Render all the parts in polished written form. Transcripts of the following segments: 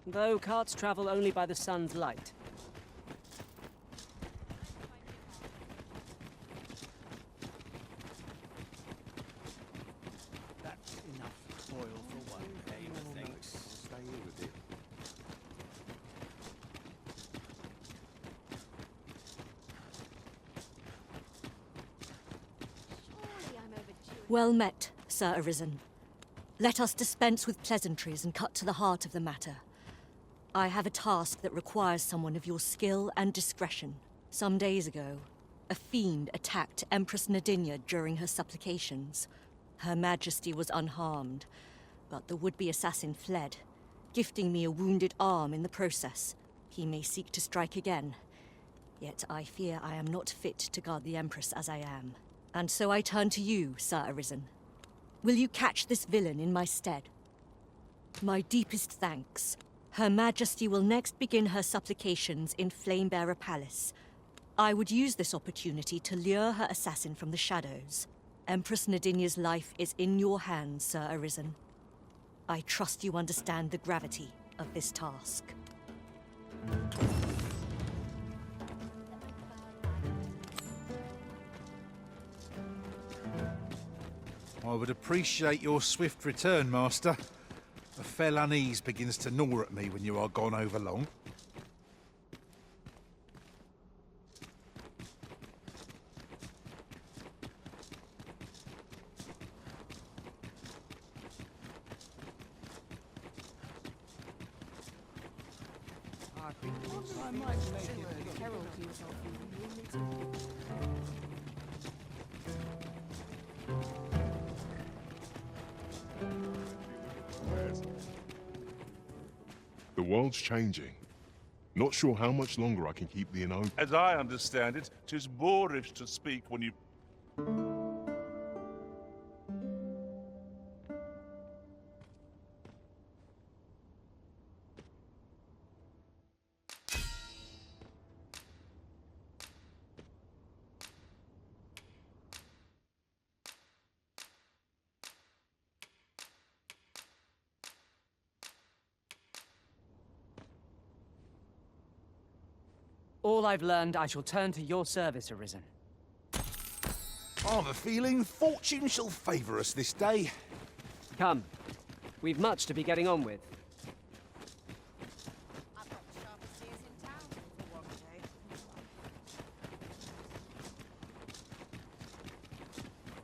though carts travel only by the sun's light. That's enough oil for one day, methinks. Stay here with it. Well met, Sir Arisen. Let us dispense with pleasantries and cut to the heart of the matter. I have a task that requires someone of your skill and discretion. Some days ago, a fiend attacked Empress Nadinia during her supplications. Her Majesty was unharmed, but the would-be assassin fled, gifting me a wounded arm in the process. He may seek to strike again, yet I fear I am not fit to guard the Empress as I am. And so I turn to you, Sir Arisen. Will you catch this villain in my stead? My deepest thanks. Her Majesty will next begin her supplications in Flamebearer Palace. I would use this opportunity to lure her assassin from the shadows. Empress Nadinia's life is in your hands, Sir Arisen. I trust you understand the gravity of this task. I would appreciate your swift return, Master. A fell unease begins to gnaw at me when you are gone over long. I might make it herald yourself. The world's changing. Not sure how much longer I can keep the inn open. As I understand it, 'tis boorish to speak when you... All I've learned, I shall turn to your service, Arisen. I've a feeling fortune shall favour us this day. Come. We've much to be getting on with. I've got the sharpest ears in town for one day.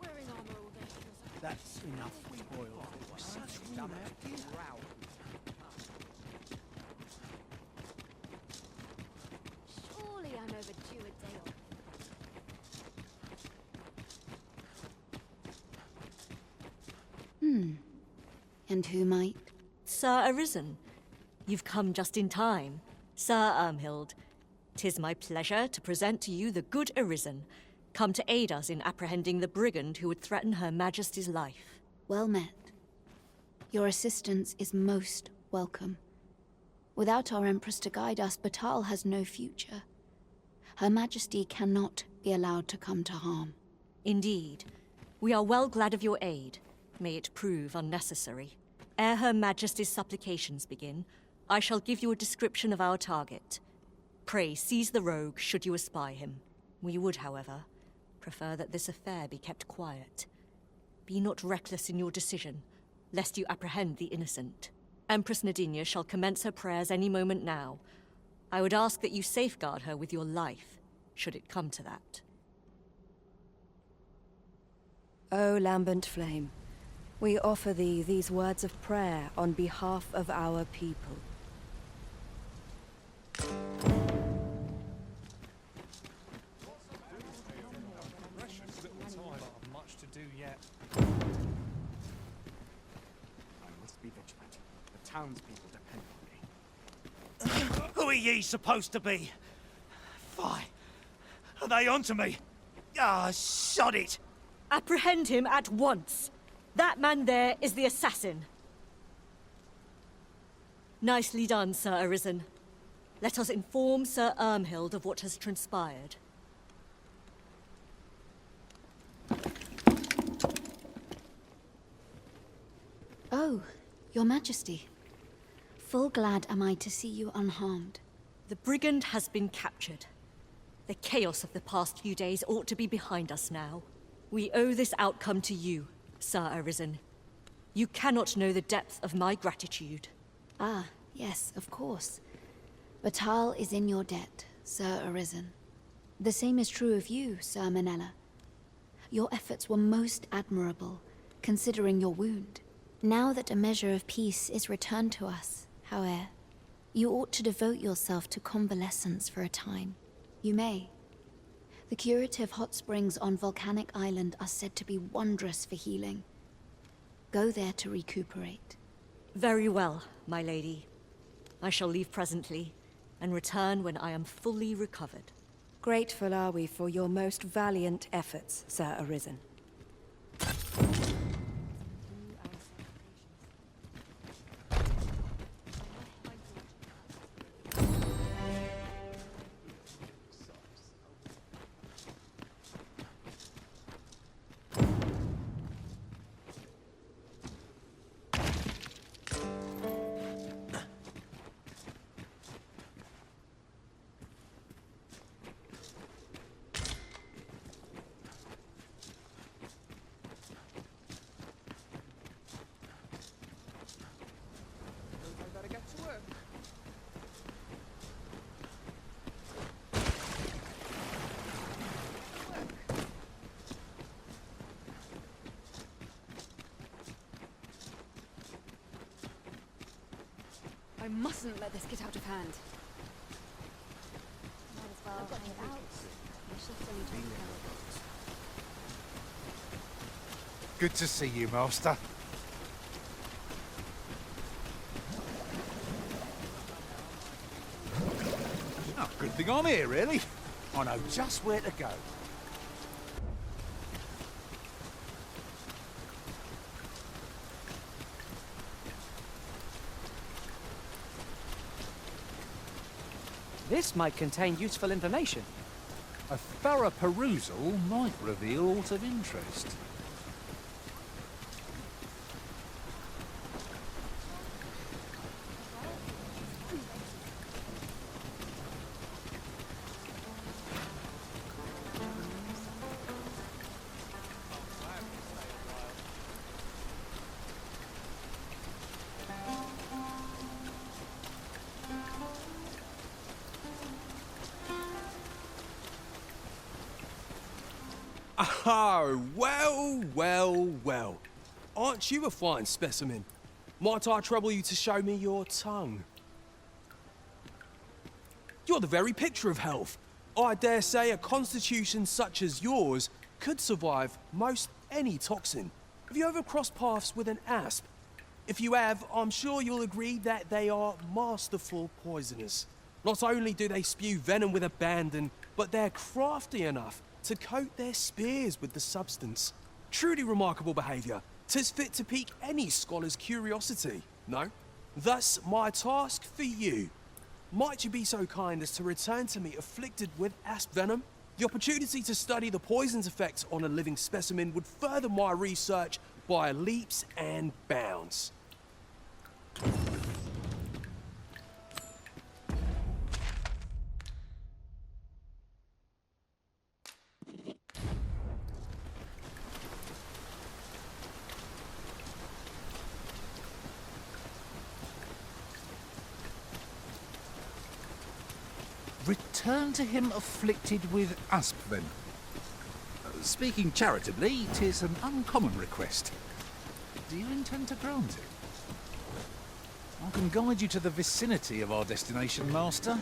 Wearing armor all day feels like That's enough oil for such stomach. surely I'm overdue a day off. And who might? Sir Arisen, you've come just in time. Sir Ermhild, 'tis my pleasure to present to you the good Arisen, come to aid us in apprehending the brigand who would threaten Her Majesty's life. Well met. Your assistance is most welcome. Without our Empress to guide us, Batal has no future. Her Majesty cannot be allowed to come to harm. Indeed. We are well glad of your aid. May it prove unnecessary. Ere Her Majesty's supplications begin, I shall give you a description of our target. Pray seize the rogue should you espy him. We would, however, prefer that this affair be kept quiet. Be not reckless in your decision, lest you apprehend the innocent. Empress Nadinia shall commence her prayers any moment now. I would ask that you safeguard her with your life, should it come to that. O lambent flame, we offer thee these words of prayer on behalf of our people. Much to do yet. I must be vigilant. The townspeople depend on me. Who are ye supposed to be? Fie. Are they onto me? Ah, sod it! Apprehend him at once! That man there is the assassin. Nicely done, Sir Arisen. Let us inform Sir Ermhild of what has transpired. Oh, Your Majesty. Full glad am I to see you unharmed. The brigand has been captured. The chaos of the past few days ought to be behind us now. We owe this outcome to you, Sir Arisen. You cannot know the depth of my gratitude. Ah, yes, of course. Batal is in your debt, Sir Arisen. The same is true of you, Sir Manella. Your efforts were most admirable, considering your wound. Now that a measure of peace is returned to us, however, you ought to devote yourself to convalescence for a time. You may. The curative hot springs on Volcanic Island are said to be wondrous for healing. Go there to recuperate. Very well, my lady. I shall leave presently, and return when I am fully recovered. Grateful are we for your most valiant efforts, Sir Arisen. I mustn't let this get out of hand. Might as well hang it out. We shall still need to Good to see you, Master. Oh, good thing I'm here, really. I know just where to go. This might contain useful information. A thorough perusal might reveal aught of interest. Oh, well, well, well. Aren't you a fine specimen? Might I trouble you to show me your tongue? You're the very picture of health. I dare say a constitution such as yours could survive most any toxin. Have you ever crossed paths with an asp? If you have, I'm sure you'll agree that they are masterful poisoners. Not only do they spew venom with abandon, but they're crafty enough to coat their spears with the substance. Truly remarkable behaviour. 'Tis fit to pique any scholar's curiosity, no? Thus, my task for you. Might you be so kind as to return to me afflicted with asp venom? The opportunity to study the poison's effects on a living specimen would further my research by leaps and bounds. Return to him afflicted with asp venom. Speaking charitably, 'tis an uncommon request. Do you intend to grant it? I can guide you to the vicinity of our destination, Master.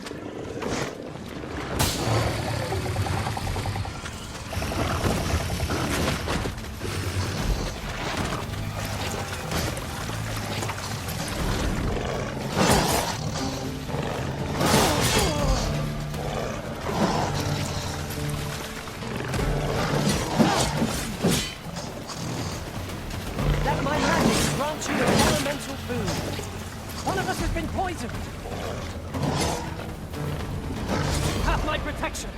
Let my magic grant you an elemental boon. One of us has been poisoned. You have my protection.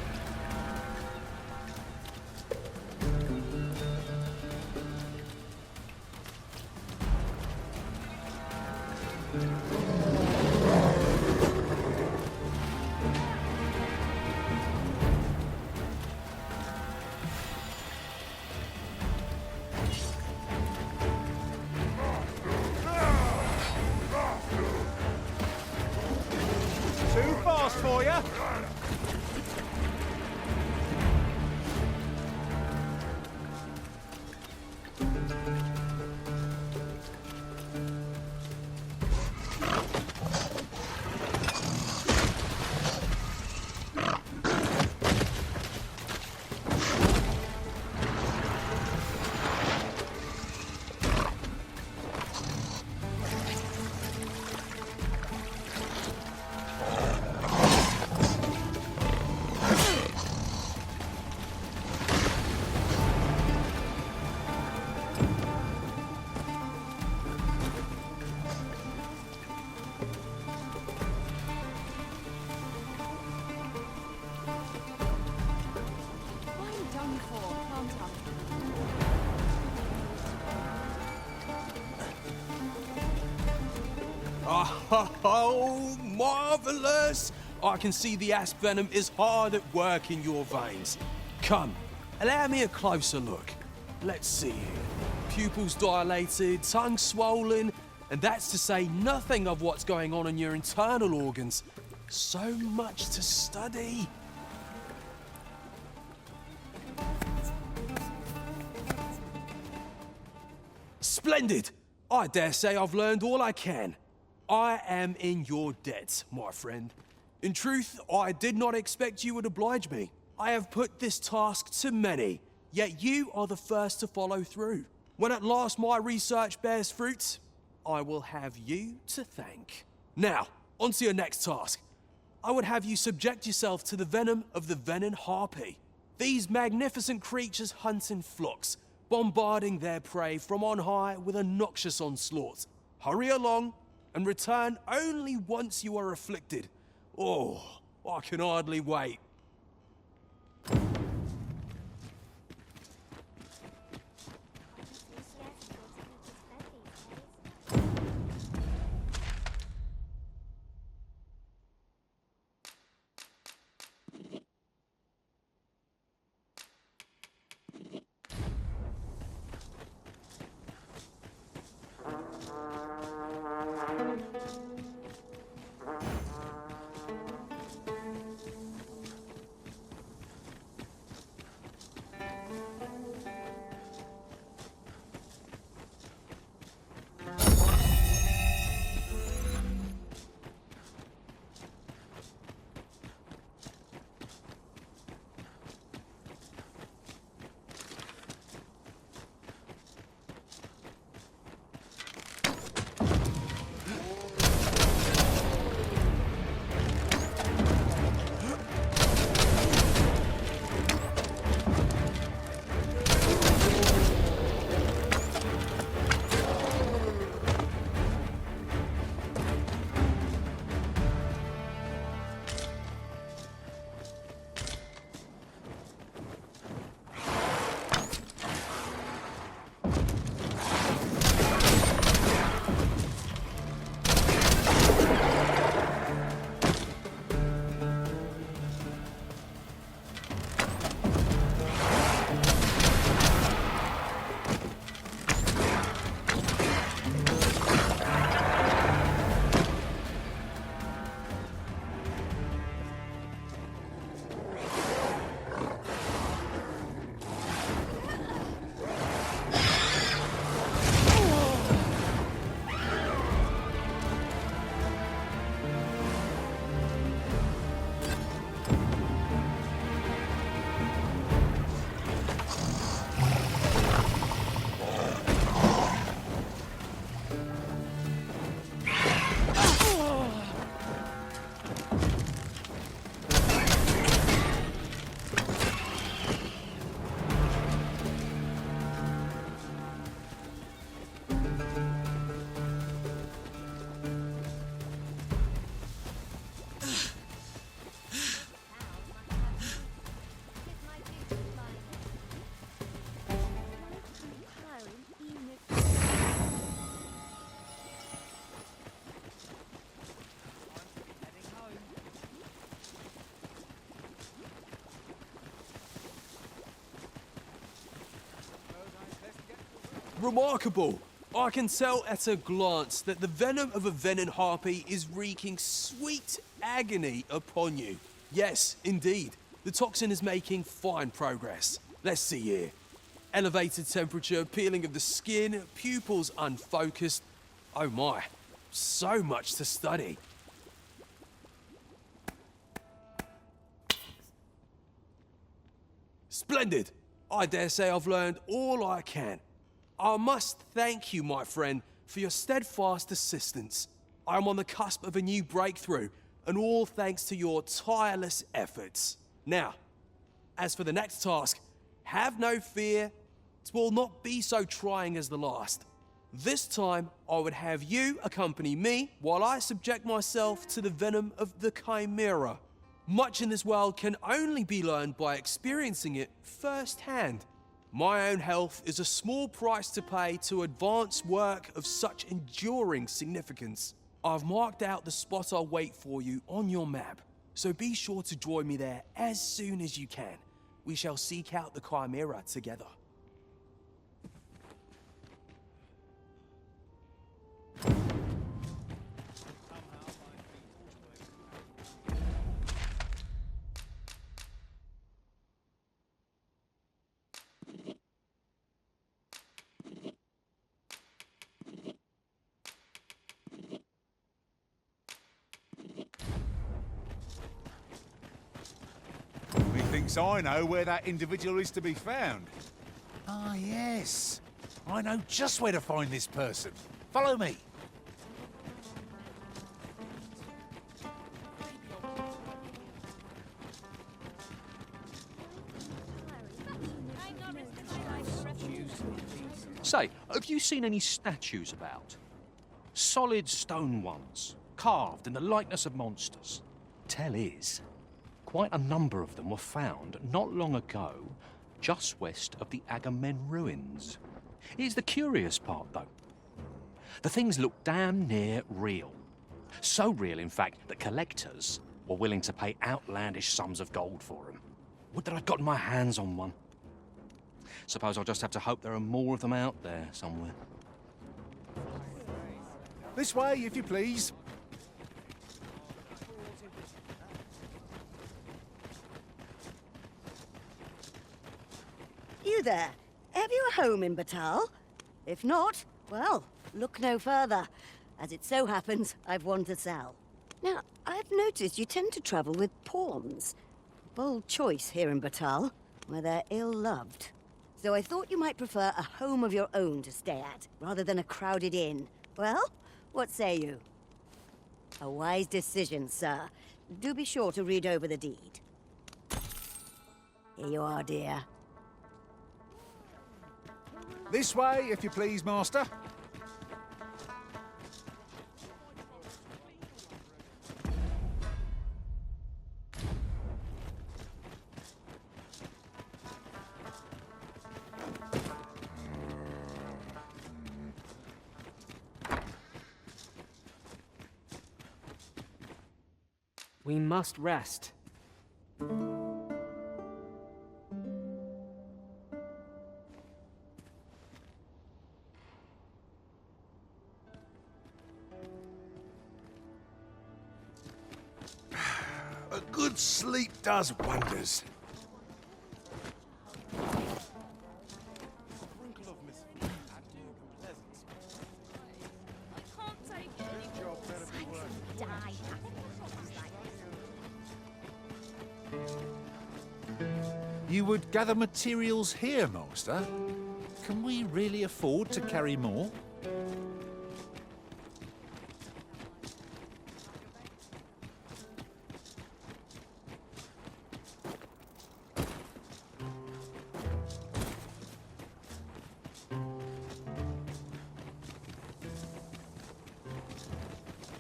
for you. Oh, marvelous! I can see the asp venom is hard at work in your veins. Come, allow me a closer look. Let's see. Pupils dilated, tongue swollen, and that's to say nothing of what's going on in your internal organs. So much to study. Splendid! I dare say I've learned all I can. I am in your debt, my friend. In truth, I did not expect you would oblige me. I have put this task to many, yet you are the first to follow through. When at last my research bears fruit, I will have you to thank. Now, on to your next task. I would have you subject yourself to the venom of the Venin Harpy. These magnificent creatures hunt in flocks, bombarding their prey from on high with a noxious onslaught. Hurry along, and return only once you are afflicted. Oh, I can hardly wait. Remarkable! I can tell at a glance that the venom of a Venin Harpy is wreaking sweet agony upon you. Yes, indeed. The toxin is making fine progress. Let's see here. Elevated temperature, peeling of the skin, pupils unfocused. Oh my, so much to study. Splendid. I dare say I've learned all I can. I must thank you, my friend, for your steadfast assistance. I am on the cusp of a new breakthrough, and all thanks to your tireless efforts. Now, as for the next task, have no fear. It will not be so trying as the last. This time, I would have you accompany me while I subject myself to the venom of the Chimera. Much in this world can only be learned by experiencing it firsthand. My own health is a small price to pay to advance work of such enduring significance. I've marked out the spot I'll wait for you on your map, so be sure to join me there as soon as you can. We shall seek out the Chimera together. Methinks I know where that individual is to be found. Ah, yes. I know just where to find this person. Follow me. Say, have you seen any statues about? Solid stone ones, carved in the likeness of monsters. Tell is, quite a number of them were found not long ago, just west of the Agamemnon ruins. Here's the curious part, though. The things look damn near real. So real, in fact, that collectors were willing to pay outlandish sums of gold for them. Would that I'd gotten my hands on one. Suppose I'll just have to hope there are more of them out there somewhere. This way, if you please. You there? Have you a home in Batal? If not, well, look no further. As it so happens, I've one to sell. Now, I've noticed you tend to travel with pawns. Bold choice here in Batal, where they're ill-loved. So I thought you might prefer a home of your own to stay at, rather than a crowded inn. Well, what say you? A wise decision, sir. Do be sure to read over the deed. Here you are, dear. This way, if you please, Master. We must rest. A good sleep does wonders. You would gather materials here, Master? Can we really afford to carry more?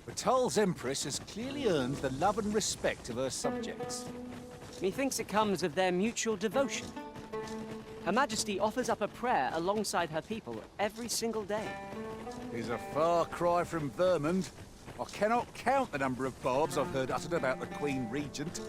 Batal's Empress has clearly earned the love and respect of her subjects. Methinks it comes of their mutual devotion. Her Majesty offers up a prayer alongside her people every single day. Is a far cry from Vermund. I cannot count the number of barbs I've heard uttered about the Queen Regent.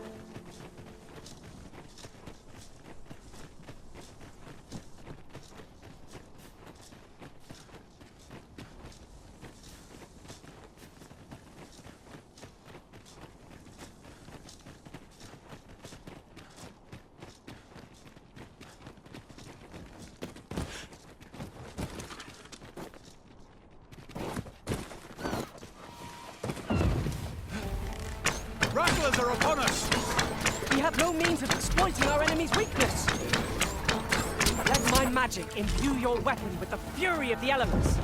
Rattlers are upon us! We have no means of exploiting our enemy's weakness. Let my magic imbue your weapon with the fury of the elements.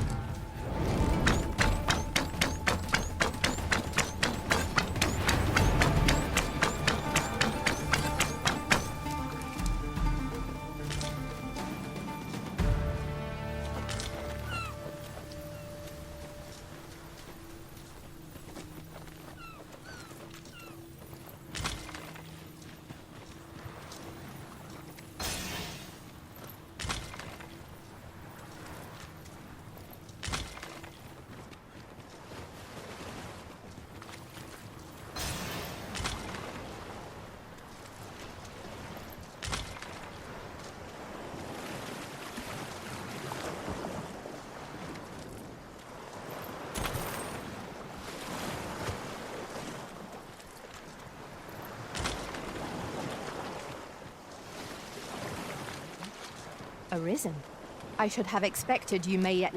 Arisen. I should have expected you may yet...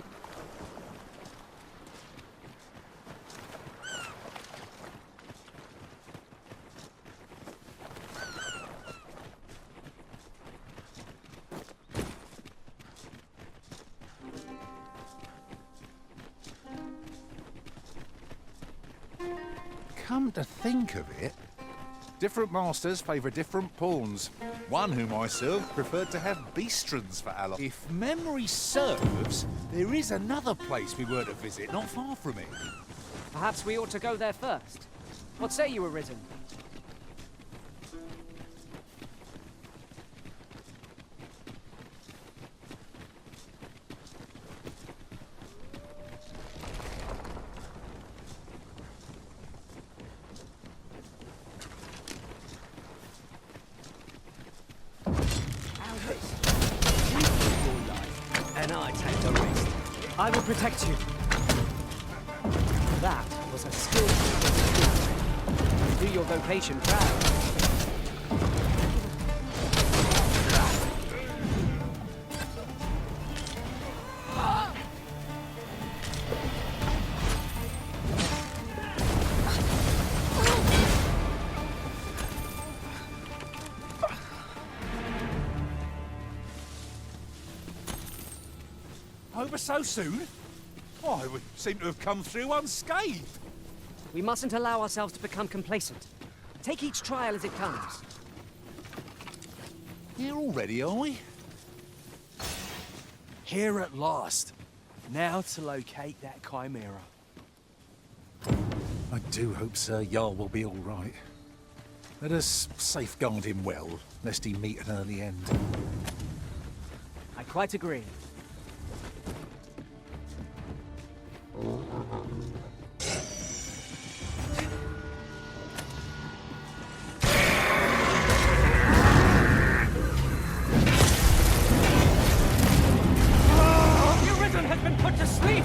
Come to think of it, different masters favour different pawns. One whom I served preferred to have beastrons for allies. If memory serves, there is another place we were to visit not far from it. Perhaps we ought to go there first. What say you, Arisen? And I take the risk. I will protect you. That was a skillful. Do your vocation proud. Over so soon? I would seem to have come through unscathed. We mustn't allow ourselves to become complacent. Take each trial as it comes. Here already, are we? Here at last. Now to locate that chimera. I do hope Sir Jarle will be all right. Let us safeguard him well, lest he meet an early end. I quite agree. The Arisen has been put to sleep!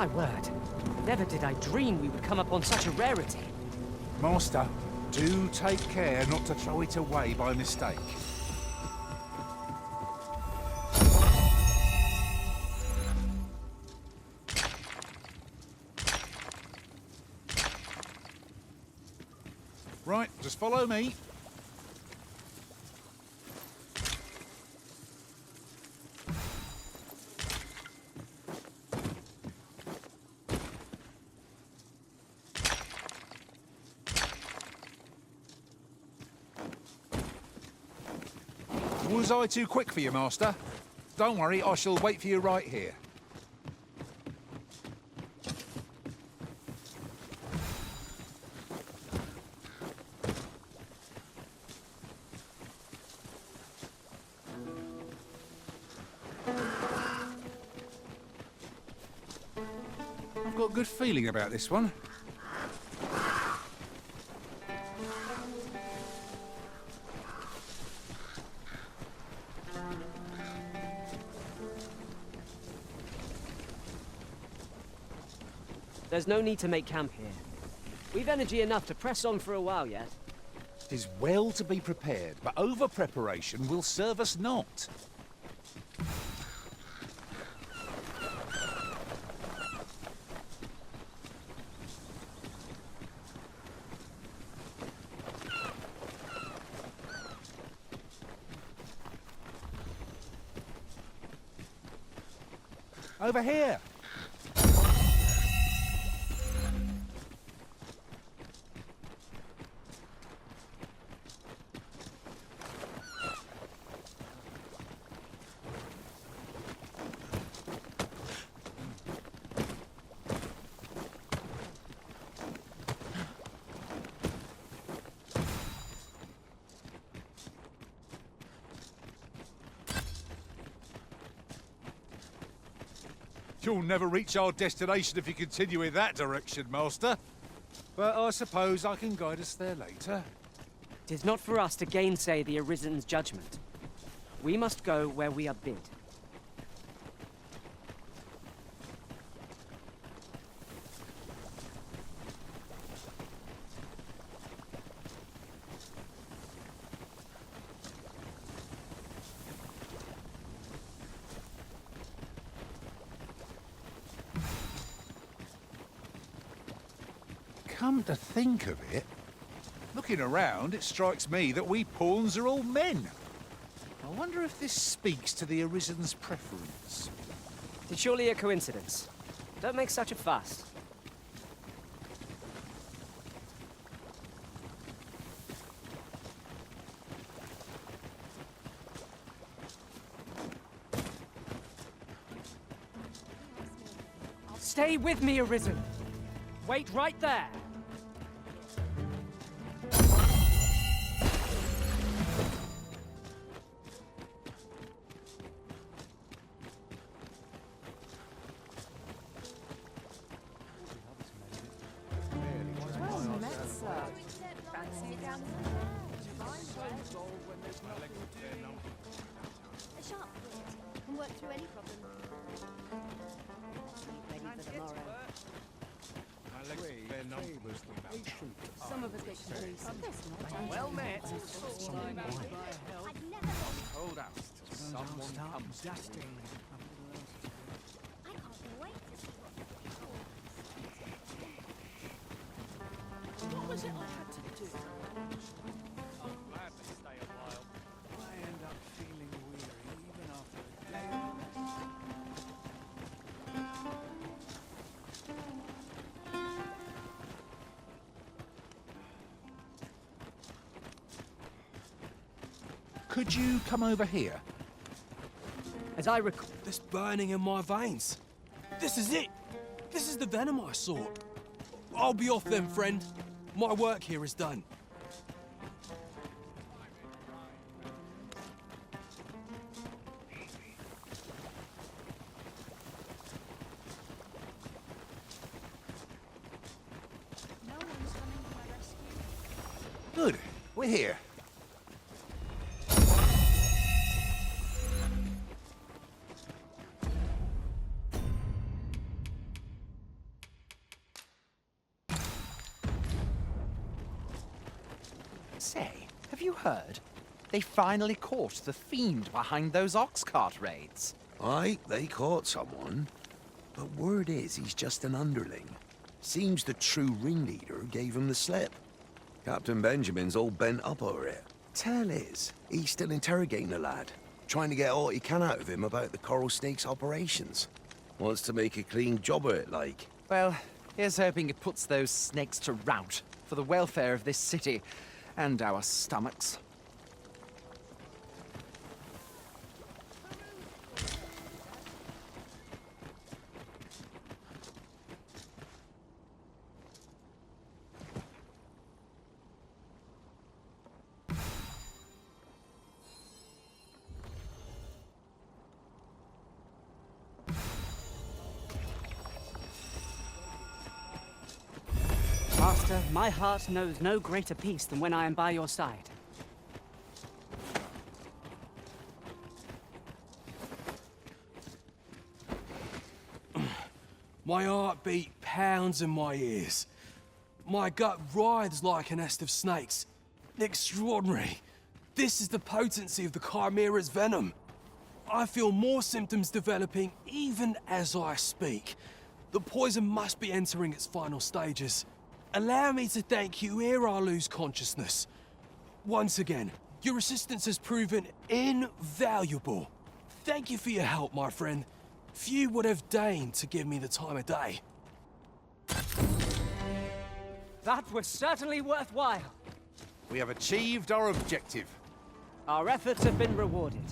My word. Never did I dream we would come upon such a rarity. Master, do take care not to throw it away by mistake. Right, just follow me. Was I too quick for you, Master? Don't worry, I shall wait for you right here. I've got a good feeling about this one. There's no need to make camp here. We've energy enough to press on for a while yet. 'Tis well to be prepared, but over-preparation will serve us not. Over here! You'll never reach our destination if you continue in that direction, Master. But I suppose I can guide us there later. It is not for us to gainsay the Arisen's judgment. We must go where we are bid. Come to think of it, looking around, it strikes me that we pawns are all men. I wonder if this speaks to the Arisen's preference. It's surely a coincidence. Don't make such a fuss. Stay with me, Arisen. Wait right there. A sharp wit can work through any problem. Ready for tomorrow. Some of us get complacent. Well met. Hold out till someone comes to you. I can't wait to see What was it I had to do? I'm glad to stay a while. I end up feeling weary even after a day of Could you come over here? As I recall, This burning in my veins. This is it. This is the venom I sought. I'll be off then, friend. My work here is done. No one's coming to my rescue. Good. We're here. say, have you heard? They finally caught the fiend behind those ox cart raids. Aye, they caught someone. But word is he's just an underling. Seems the true ringleader gave him the slip. Captain Benjamin's all bent up over it. Tell is, he's still interrogating the lad, trying to get all he can out of him about the Coral Snake's operations. Wants to make a clean job of it, like. Well, here's hoping it puts those snakes to rout for the welfare of this city and our stomachs. Master, my heart knows no greater peace than when I am by your side. My heartbeat pounds in my ears. My gut writhes like a nest of snakes. Extraordinary. This is the potency of the Chimera's venom. I feel more symptoms developing even as I speak. The poison must be entering its final stages. Allow me to thank you ere I lose consciousness. Once again, your assistance has proven invaluable. Thank you for your help, my friend. Few would have deigned to give me the time of day. That was certainly worthwhile. We have achieved our objective. Our efforts have been rewarded.